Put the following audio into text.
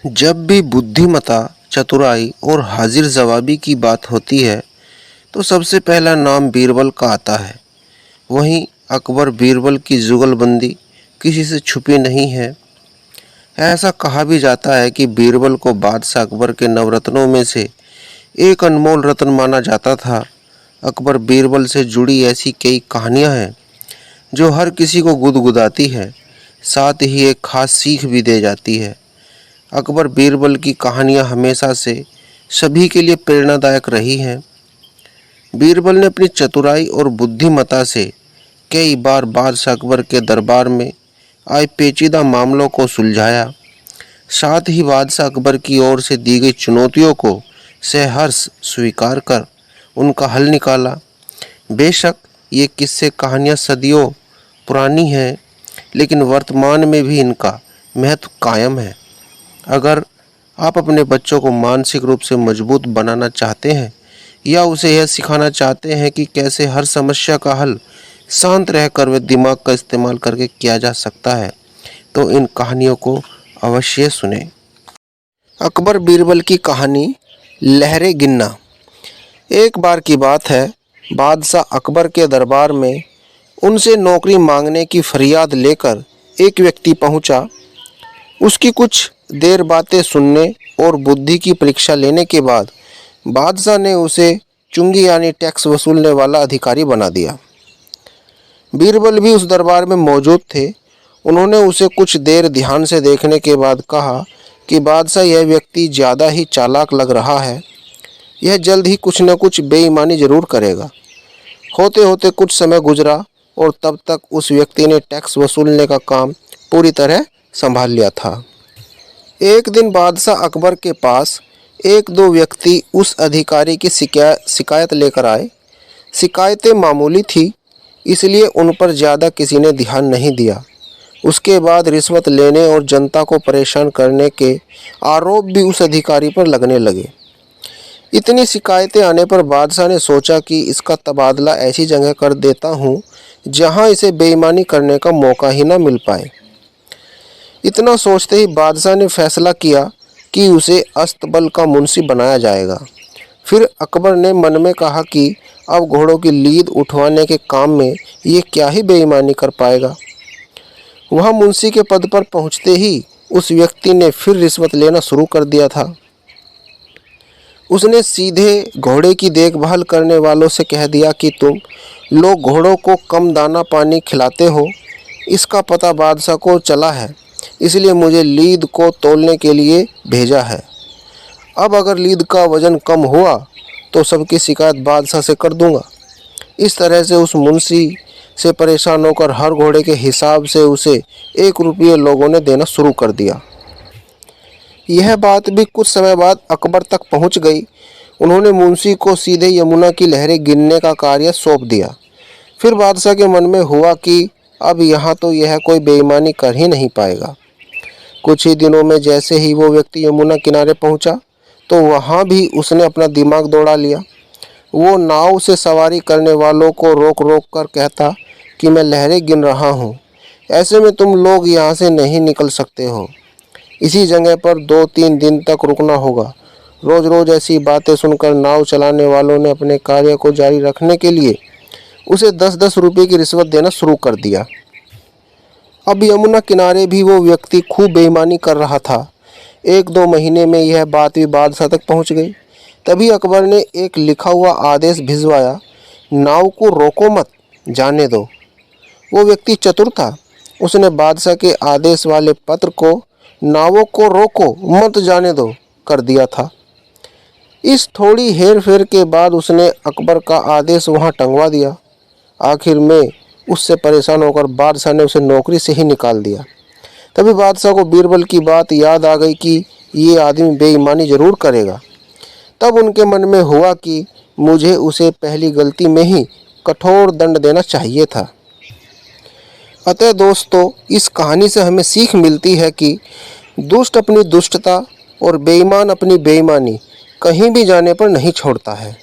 जब भी बुद्धिमत्ता, चतुराई और हाजिर जवाबी की बात होती है तो सबसे पहला नाम बीरबल का आता है। वहीं अकबर बीरबल की जुगलबंदी किसी से छुपी नहीं है। ऐसा कहा भी जाता है कि बीरबल को बादशाह अकबर के नवरत्नों में से एक अनमोल रत्न माना जाता था। अकबर बीरबल से जुड़ी ऐसी कई कहानियां हैं जो हर किसी को गुदगुदाती है, साथ ही एक खास सीख भी दे जाती है। अकबर बीरबल की कहानियां हमेशा से सभी के लिए प्रेरणादायक रही हैं। बीरबल ने अपनी चतुराई और बुद्धिमत्ता से कई बार बादशाह अकबर के दरबार में आए पेचीदा मामलों को सुलझाया। साथ ही बादशाह अकबर की ओर से दी गई चुनौतियों को सहर्ष स्वीकार कर उनका हल निकाला। बेशक ये किस्से कहानियाँ सदियों पुरानी हैं, लेकिन वर्तमान में भी इनका महत्व कायम है। अगर आप अपने बच्चों को मानसिक रूप से मजबूत बनाना चाहते हैं या उसे यह सिखाना चाहते हैं कि कैसे हर समस्या का हल शांत रहकर वे दिमाग का इस्तेमाल करके किया जा सकता है, तो इन कहानियों को अवश्य सुनें। अकबर बीरबल की कहानी लहरें गिनना। एक बार की बात है, बादशाह अकबर के दरबार में उनसे नौकरी मांगने की फरियाद लेकर एक व्यक्ति पहुंचा। उसकी कुछ देर बातें सुनने और बुद्धि की परीक्षा लेने के बाद बादशाह ने उसे चुंगी यानी टैक्स वसूलने वाला अधिकारी बना दिया। बीरबल भी उस दरबार में मौजूद थे। उन्होंने उसे कुछ देर ध्यान से देखने के बाद कहा कि बादशाह, यह व्यक्ति ज़्यादा ही चालाक लग रहा है। यह जल्द ही कुछ न कुछ बेईमानी जरूर करेगा। होते होते कुछ समय गुजरा और तब तक उस व्यक्ति ने टैक्स वसूलने का काम पूरी तरह संभाल लिया था। एक दिन बादशाह अकबर के पास एक दो व्यक्ति उस अधिकारी की शिकायत लेकर आए। शिकायतें मामूली थी, इसलिए उन पर ज़्यादा किसी ने ध्यान नहीं दिया। उसके बाद रिश्वत लेने और जनता को परेशान करने के आरोप भी उस अधिकारी पर लगने लगे। इतनी शिकायतें आने पर बादशाह ने सोचा कि इसका तबादला ऐसी जगह कर देता हूँ जहाँ इसे बेईमानी करने का मौका ही ना मिल पाए। इतना सोचते ही बादशाह ने फैसला किया कि उसे अस्तबल का मुंशी बनाया जाएगा। फिर अकबर ने मन में कहा कि अब घोड़ों की लीद उठवाने के काम में ये क्या ही बेईमानी कर पाएगा। वहाँ मुंशी के पद पर पहुँचते ही उस व्यक्ति ने फिर रिश्वत लेना शुरू कर दिया था। उसने सीधे घोड़े की देखभाल करने वालों से कह दिया कि तुम लोग घोड़ों को कम दाना पानी खिलाते हो। इसका पता बादशाह को चला है, इसलिए मुझे लीद को तौलने के लिए भेजा है। अब अगर लीद का वजन कम हुआ तो सबकी शिकायत बादशाह से कर दूंगा। इस तरह से उस मुंशी से परेशान होकर हर घोड़े के हिसाब से उसे 1 रुपये लोगों ने देना शुरू कर दिया। यह बात भी कुछ समय बाद अकबर तक पहुंच गई। उन्होंने मुंशी को सीधे यमुना की लहरें गिनने का कार्य सौंप दिया। फिर बादशाह के मन में हुआ कि अब यहाँ तो यह कोई बेईमानी कर ही नहीं पाएगा। कुछ ही दिनों में जैसे ही वो व्यक्ति यमुना किनारे पहुंचा तो वहाँ भी उसने अपना दिमाग दौड़ा लिया। वो नाव से सवारी करने वालों को रोक रोक कर कहता कि मैं लहरें गिन रहा हूँ, ऐसे में तुम लोग यहाँ से नहीं निकल सकते हो। इसी जगह पर 2-3 दिन तक रुकना होगा। रोज़ रोज़ ऐसी बातें सुनकर नाव चलाने वालों ने अपने कार्य को जारी रखने के लिए उसे 10-10 रुपये की रिश्वत देना शुरू कर दिया। अब यमुना किनारे भी वो व्यक्ति खूब बेईमानी कर रहा था। 1-2 महीने में यह बात भी बादशाह तक पहुंच गई। तभी अकबर ने एक लिखा हुआ आदेश भिजवाया, नाव को रोको मत, जाने दो। वो व्यक्ति चतुर था। उसने बादशाह के आदेश वाले पत्र को नावों को रोको मत जाने दो कर दिया था। इस थोड़ी हेर फेर के बाद उसने अकबर का आदेश वहां टंगवा दिया। आखिर में उससे परेशान होकर बादशाह ने उसे नौकरी से ही निकाल दिया। तभी बादशाह को बीरबल की बात याद आ गई कि ये आदमी बेईमानी जरूर करेगा। तब उनके मन में हुआ कि मुझे उसे पहली गलती में ही कठोर दंड देना चाहिए था। अतः दोस्तों, इस कहानी से हमें सीख मिलती है कि दुष्ट अपनी दुष्टता और बेईमान अपनी बेईमानी कहीं भी जाने पर नहीं छोड़ता है।